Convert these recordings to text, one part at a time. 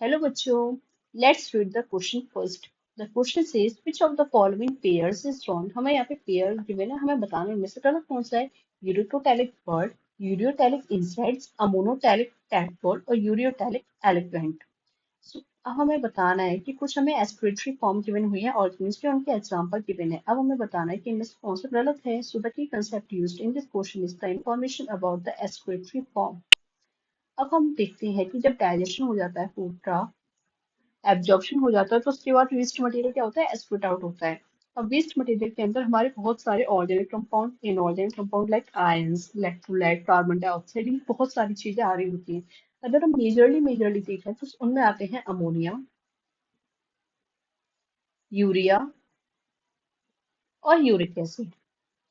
Hello बच्चों, let's read the question first. The question says which of the following pairs is drawn. हमें यहाँ पे pair given है, हमें बताना है इनमें से गलत कौन सा है। Ureotelic bird, ureotelic insects, ammonotelic tadpole और यूरियोटैलिक एलिफेंट। अब हमें बताना है कि कुछ हमें एस्पिरेटरी फॉर्म गिवन हुई है और के उनके एग्जांपल गिवन है। अब हमें बताना है कि इनमें से कौन सा गलत है। So the key concept used in this question is the information about the aspiratory form. अब हम देखते हैं कि जब डाइजेशन हो जाता है फूड का, एब्जॉर्प्शन हो जाता है, तो उसके बाद वेस्ट मटेरियल क्या होता है, एस्पिरेट आउट होता है। अब वेस्ट मटेरियल के अंदर हमारे बहुत सारे organic compound, inorganic compound like ions, electrolyte, carbon dioxide, ये बहुत सारी चीजें आ रही होती हैं। अगर हम मेजरली देखें तो उनमें आते हैं अमोनिया, यूरिया और यूरिक एसिड।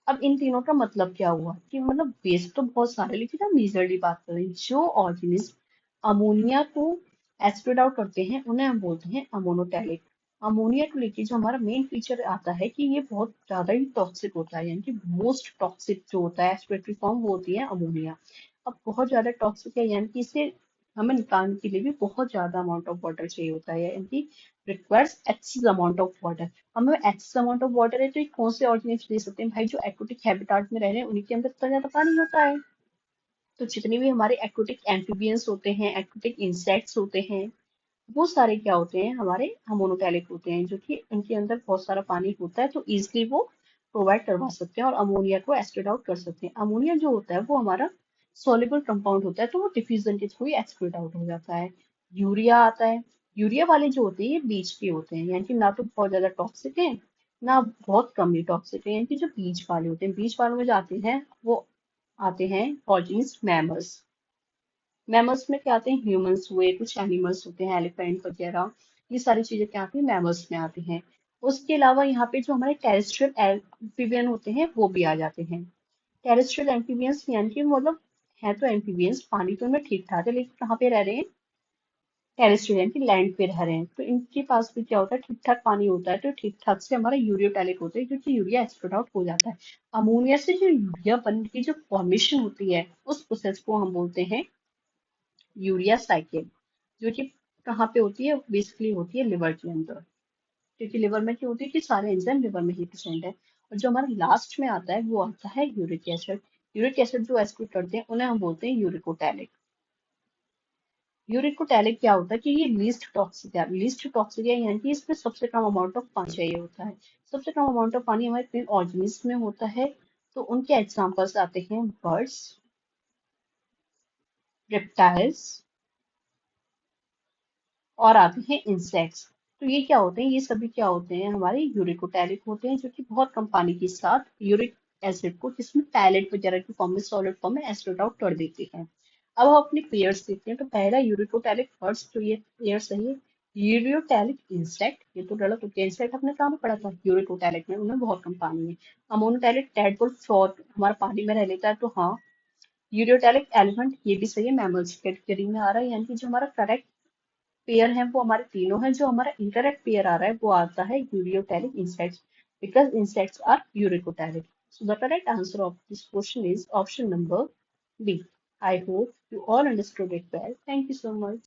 अब इन तीनों का मतलब क्या हुआ कि मतलब वेस्ट तो बहुत सारे, लेकिन हम मेजरली बात करें, जो ऑर्गेनिज्म अमोनिया को एस्पिरेट आउट करते हैं उन्हें हम बोलते हैं अमोनोटैलिक। अमोनिया को लेके जो हमारा मेन फीचर आता है कि ये बहुत ज्यादा ही टॉक्सिक होता है, यानी कि मोस्ट टॉक्सिक जो होता है एस्पिरेटरी फॉर्म वो होती है अमोनिया। अब बहुत ज्यादा टॉक्सिक है, यानी कि इसे हमें निकालने के लिए भी बहुत ज्यादा अमाउंट ऑफ वाटर चाहिए होता है, यानी कि requires excess amount of water. हमें एक्सेस अमाउंट ऑफ वाटर है तो ये कौन से ऑर्गेनिज्म दे सकते हैं भाई, जो एक्वेटिक हैबिटाट में रह रहे हैं उन्हीं के अंदर इतना ज्यादा पानी होता है। तो जितने भी हमारे एक्वेटिक एम्फीबियंस होते हैं, एक्वेटिक इंसेक्ट्स होते हैं, वो सारे क्या होते हैं, हमारे अमोनोटैलिक होते हैं, जो कि उनके अंदर बहुत सारा पानी होता है तो इजिली वो प्रोवाइड करवा सकते हैं और अमोनिया को एस्पिरेट आउट कर सकते हैं। अमोनिया जो होता है वो हमारा सॉल्युबल कंपाउंड होता है, तो वो डिफ्यूजन के थ्रू एस्पिरेट आउट हो जाता है। यूरिया आता है। यूरिया वाले जो होते हैं ये बीच के होते हैं, यानी कि ना तो बहुत ज्यादा टॉक्सिक है ना बहुत कम ही टॉक्सिक है, यानी कि जो बीच वाले होते हैं, बीच वालों में जाते हैं वो आते हैं ऑर्गेनिज्म मैमल्स। मैमल्स में क्या आते हैं, ह्यूमंस हुए, कुछ एनिमल्स होते हैं एलिफेंट वगैरह, ये सारी चीजें क्या आती हैं, मैमल्स में आती हैं। उसके अलावा यहाँ पे जो हमारे टेरेस्ट्रियल एम्फीबियन होते हैं वो भी आ जाते हैं। टेरेस्ट्रियल एम्फीबियंस यानी कि मतलब है तो एम्फीबियंस, पानी तो उनमें ठीक ठाक है, लेकिन कहाँ पे रह रहे हैं, टेरेस्ट्रियल यानी कि लैंड पे रह रहे हैं, तो इनके पास भी क्या होता है, ठीक ठाक पानी होता है, तो ठीक ठाक से हमारा यूरियोटैलिक होता है, क्योंकि यूरिया एक्सपोर्ट आउट हो जाता है। अमोनिया से जो यूरिया बन की जो फॉर्मेशन होती है उस प्रोसेस को हम बोलते हैं यूरिया साइकिल, जो कि कहाँ पे होती है, बेसिकली होती है लिवर के अंदर, क्योंकि लिवर में क्या होती है कि सारे एंजाइम लिवर में ही प्रेजेंट है। और जो हमारा लास्ट में आता है वो आता है यूरिक एसिड। यूरिक एसिड जो एस्क्रीट करते हैं उन्हें हम बोलते हैं यूरिकोटैलिक। यूरिकोटैलिक क्या होता है कि ये लीस्ट टॉक्सिक है, लीस्ट टॉक्सिक है यानी कि इसमें सबसे कम अमाउंट ऑफ पानी चाहिए होता है। सबसे कम अमाउंट ऑफ पानी हमारे तीन ऑर्गेनिज्म में होता है, तो उनके एग्जांपल्स आते हैं बर्ड्स, रेप्टाइल्स और आते हैं इंसेक्ट्स। तो ये क्या होते हैं, ये सभी क्या होते हैं, हमारे यूरिकोटैलिक होते हैं, जो कि बहुत कम पानी के साथ यूरिक एसिड को जिसमें टैलेट वगैरह की फॉर्म में, सॉलिड फॉर्म में एसिड आउट कर देते हैं। अब हम अपने पेयर्स देखते हैं, तो पहला यूरिकोटैलिक फर्स्ट जो ये पेयर सही है, यूरियोटैलिक इंसेक्ट, ये तो गलत हो गया, इंसेक्ट अपने कहाँ में पड़ा था, यूरिकोटैलिक में, उनमें बहुत कम पानी है। अमोनोटैलिक टैडपोल फ्रॉग हमारा पानी में रह लेता है, तो हाँ। यूरियोटैलिक एलिफेंट ये भी सही है, मैमल्स कैटेगरी में आ रहा है, यानी कि जो हमारा करेक्ट पेयर है वो हमारे तीनों हैं। जो हमारा इंकरेक्ट पेयर आ रहा है वो आता है ureotelic insects, because insects are uricotelic. So the correct answer of this question is option number B. I hope you all understood it well. Thank you so much.